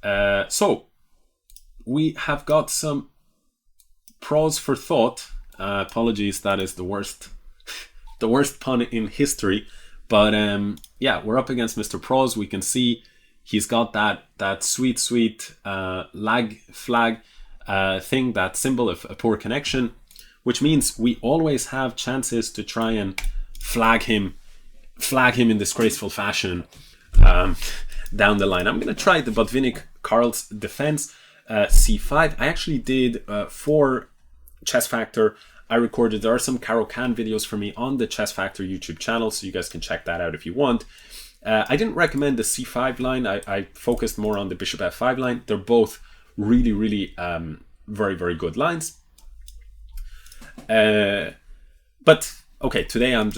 So we have got some Prause for thought. Apologies, that is the worst pun in history. But yeah, we're up against Mr. Prause. We can see he's got that sweet lag flag thing, that symbol of a poor connection, which means we always have chances to try and flag him in disgraceful fashion down the line. I'm going to try the Botvinnik-Carls Defense, c5. I actually did 4 Chessfactor. I recorded, there are some Caro-Kann videos for me on the Chessfactor YouTube channel, so you guys can check that out if you want. I didn't recommend the c5 line. I focused more on the bishop f5 line. They're both really very good lines. But okay, today I'm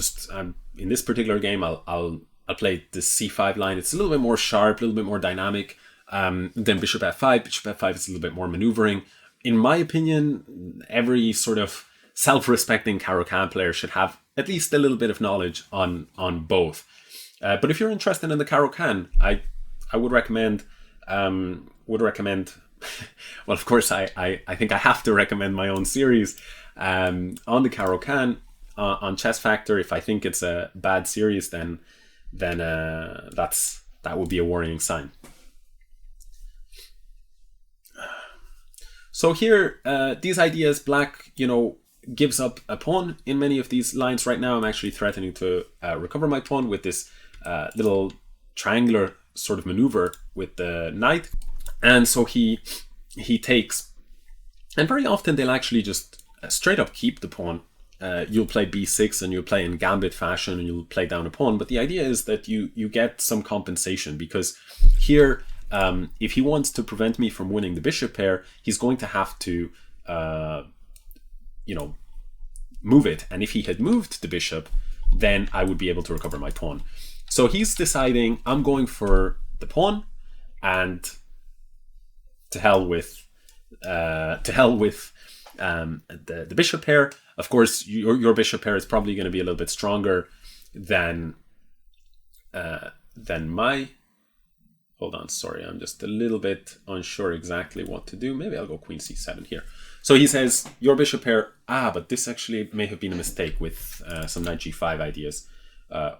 in this particular game. I'll play the c5 line. It's a little bit more sharp, a little bit more dynamic than bishop f5. Bishop f5 is a little bit more maneuvering. In my opinion, every sort of self-respecting Caro-Kann player should have at least a little bit of knowledge on both. But if you're interested in the Caro-Kann, I would recommend. Well, of course, I think I have to recommend my own series on the Caro-Kann on Chessfactor. If I think it's a bad series, then that would be a worrying sign. So here, these ideas, black, gives up a pawn in many of these lines. Right now, I'm actually threatening to recover my pawn with this little triangular sort of maneuver with the knight. And so he takes, and very often they'll actually just straight up keep the pawn. You'll play b6 and you'll play in gambit fashion and you'll play down a pawn. But the idea is that you get some compensation, because here, if he wants to prevent me from winning the bishop pair, he's going to have to, move it. And if he had moved the bishop, then I would be able to recover my pawn. So he's deciding, I'm going for the pawn, and to hell with the bishop pair. Of course, your bishop pair is probably going to be a little bit stronger than my. Hold on, sorry, I'm just a little bit unsure exactly what to do. Maybe I'll go queen c7 here. So he says, your bishop pair, but this actually may have been a mistake with some knight g5 ideas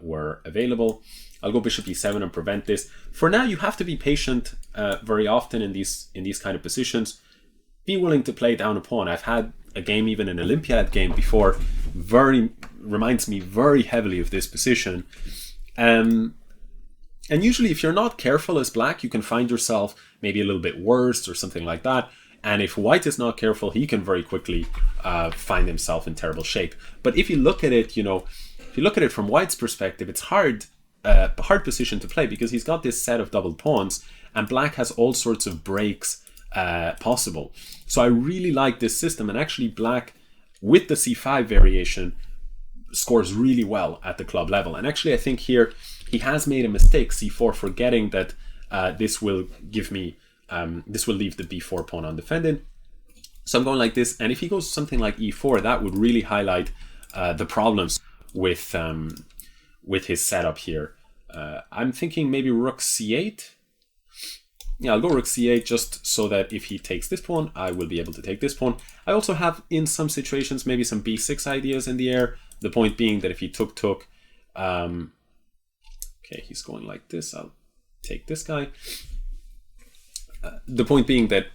were available. I'll go bishop e7 and prevent this. For now, you have to be patient very often in these kind of positions. Be willing to play down a pawn. I've had a game, even an Olympiad game before, reminds me very heavily of this position. And usually if you're not careful as black, you can find yourself maybe a little bit worse or something like that. And if white is not careful, he can very quickly find himself in terrible shape. But if you look at it, if you look at it from white's perspective, it's hard position to play, because he's got this set of double pawns and black has all sorts of breaks possible. So I really like this system, and actually black with the c5 variation scores really well at the club level. And actually I think here he has made a mistake, c4, forgetting that this will give me this will leave the b4 pawn undefended. So I'm going like this, and if he goes something like e4, that would really highlight the problems with his setup here. I'm thinking maybe rook c8. Yeah, I'll go rook c8 just so that if he takes this pawn, I will be able to take this pawn. I also have, in some situations, maybe some b6 ideas in the air. The point being that if he took, okay, he's going like this. I'll take this guy. The point being that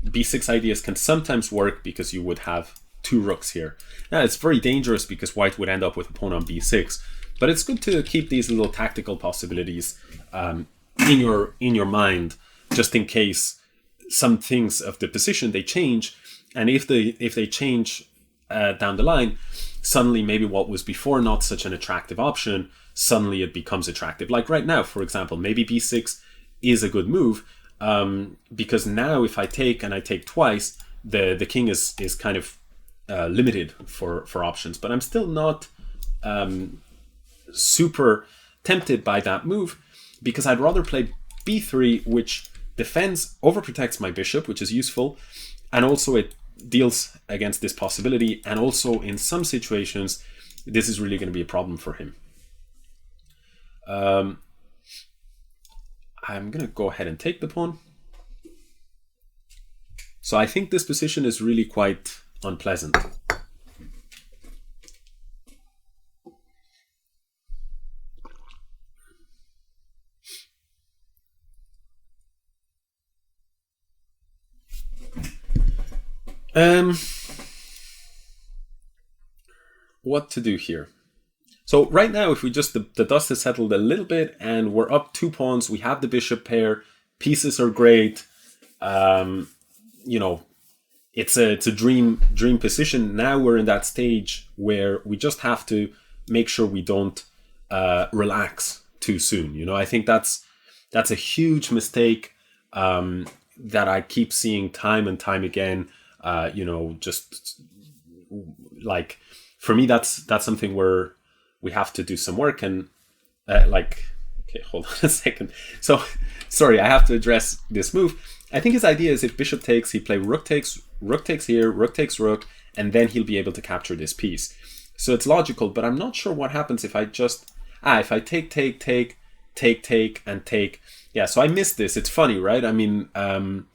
b6 ideas can sometimes work because you would have 2 rooks here. Now, it's very dangerous because white would end up with a pawn on b6. But it's good to keep these little tactical possibilities in your mind, just in case some things of the position they change, and if they change down the line, suddenly maybe what was before not such an attractive option, suddenly it becomes attractive. Like right now, for example, maybe b6 is a good move, because now if I take and I take twice, the king is kind of limited for options. But I'm still not super tempted by that move, because I'd rather play b3, which defends, overprotects my bishop, which is useful, and also it deals against this possibility, and also in some situations this is really going to be a problem for him. I'm going to go ahead and take the pawn. So I think this position is really quite unpleasant. What to do here? So right now, if we just, the dust has settled a little bit and we're up 2 pawns, we have the bishop pair, pieces are great. You know, it's a dream position. Now we're in that stage where we just have to make sure we don't relax too soon. You know, I think that's a huge mistake that I keep seeing time and time again. You know, just like for me, that's something where we have to do some work and like. Okay, hold on a second. So, sorry, I have to address this move. I think his idea is if bishop takes, he play rook takes here, rook takes rook, and then he'll be able to capture this piece. So it's logical, but I'm not sure what happens if I just if I take, and take. Yeah, so I missed this. It's funny, right? I mean, I'm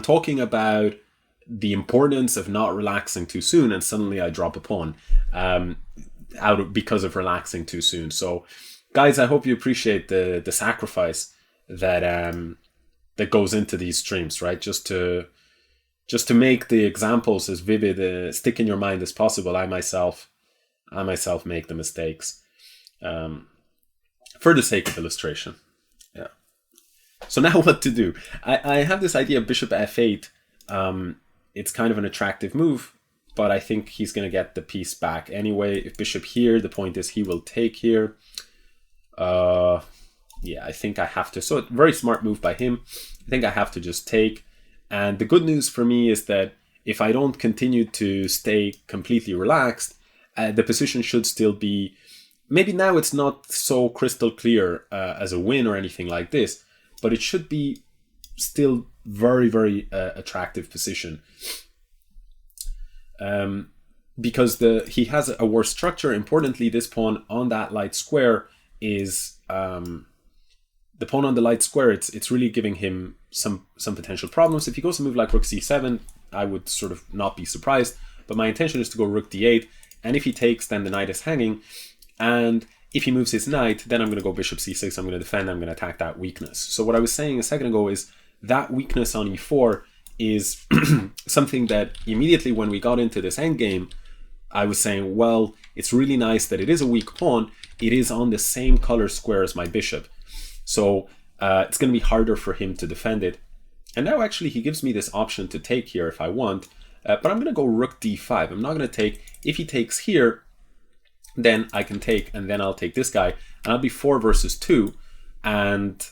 talking about the importance of not relaxing too soon, and suddenly I drop a pawn because of relaxing too soon. So, guys, I hope you appreciate the sacrifice that that goes into these streams, right? Just to make the examples as vivid, stick in your mind as possible. I myself make the mistakes for the sake of illustration. Yeah. So now what to do? I have this idea of bishop f8. It's kind of an attractive move, but I think he's going to get the piece back anyway. If bishop here, the point is he will take here. Yeah, I think I have to. So very smart move by him. I think I have to just take. And the good news for me is that if I don't continue to stay completely relaxed, the position should still be, maybe now it's not so crystal clear as a win or anything like this, but it should be still very, very attractive position. Because he has a worse structure. Importantly, this pawn on that light square is the pawn on the light square. It's really giving him some potential problems. If he goes to move like rook c7, I would sort of not be surprised. But my intention is to go rook d8, and if he takes, then the knight is hanging. And if he moves his knight, then I'm going to go bishop c6. I'm going to defend. I'm going to attack that weakness. So what I was saying a second ago is that weakness on e4 is something that immediately when we got into this endgame, I was saying, well, it's really nice that it is a weak pawn. It is on the same color square as my bishop. So it's going to be harder for him to defend it. And now actually he gives me this option to take here if I want. But I'm going to go rook d5. I'm not going to take. If he takes here, then I can take, and then I'll take this guy. And I'll be 4 versus 2. And,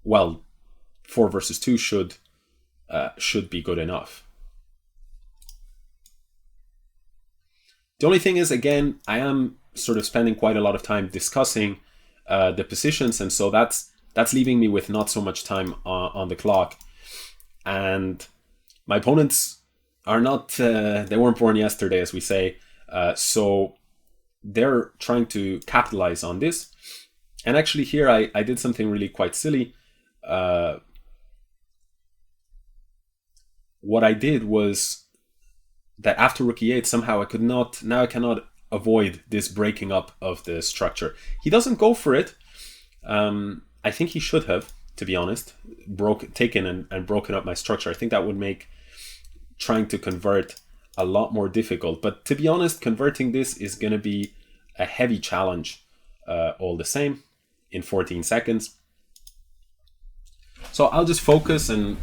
well, 4 versus 2 should be good enough. The only thing is, again, I am sort of spending quite a lot of time discussing the positions, and so that's leaving me with not so much time on the clock. And my opponents are not, they weren't born yesterday, as we say, so they're trying to capitalize on this. And actually here I did something really quite silly. What I did was that after rook e8, somehow I cannot avoid this breaking up of the structure. He doesn't go for it. I think he should have, to be honest, taken and broken up my structure. I think that would make trying to convert a lot more difficult. But to be honest, converting this is going to be a heavy challenge all the same in 14 seconds. So I'll just focus and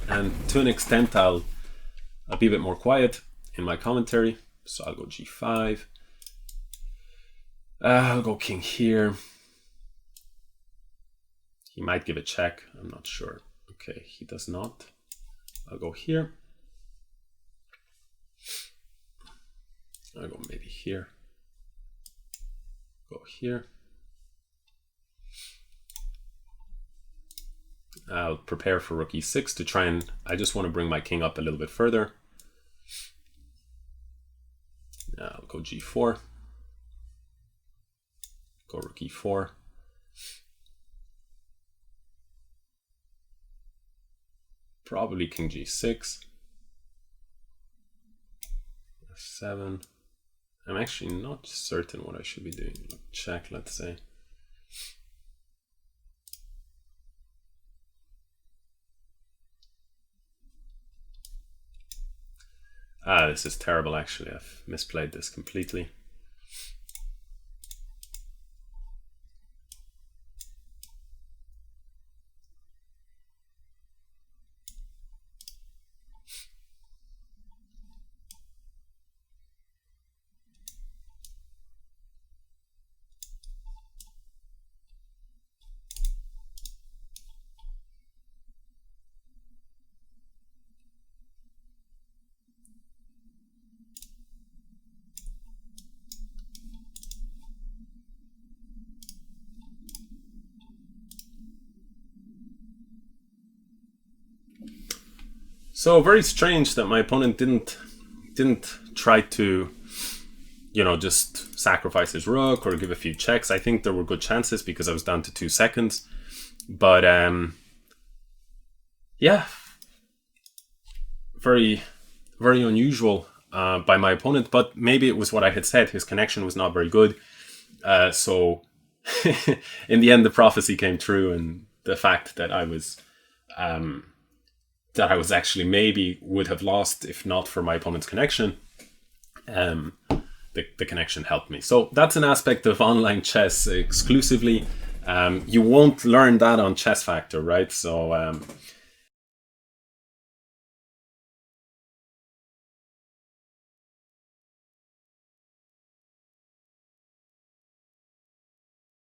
to an extent I'll be a bit more quiet in my commentary. So I'll go g5. I'll go king here. He might give a check. I'm not sure. Okay, he does not. I'll go here. I'll go maybe here. Go here. I'll prepare for rook e6 to try and... I just want to bring my king up a little bit further. I'll go g4. Go rook e4. probably king g6. f7. I'm actually not certain what I should be doing. Check, let's say. This is terrible, actually. I've misplayed this completely. So very strange that my opponent didn't try to, you know, just sacrifice his rook or give a few checks. I think there were good chances because I was down to 2 seconds. But yeah, very, very unusual by my opponent. But maybe it was what I had said. His connection was not very good. So in the end, the prophecy came true, and the fact that I was actually maybe would have lost if not for my opponent's connection. The connection helped me. So that's an aspect of online chess exclusively. You won't learn that on Chessfactor, right? So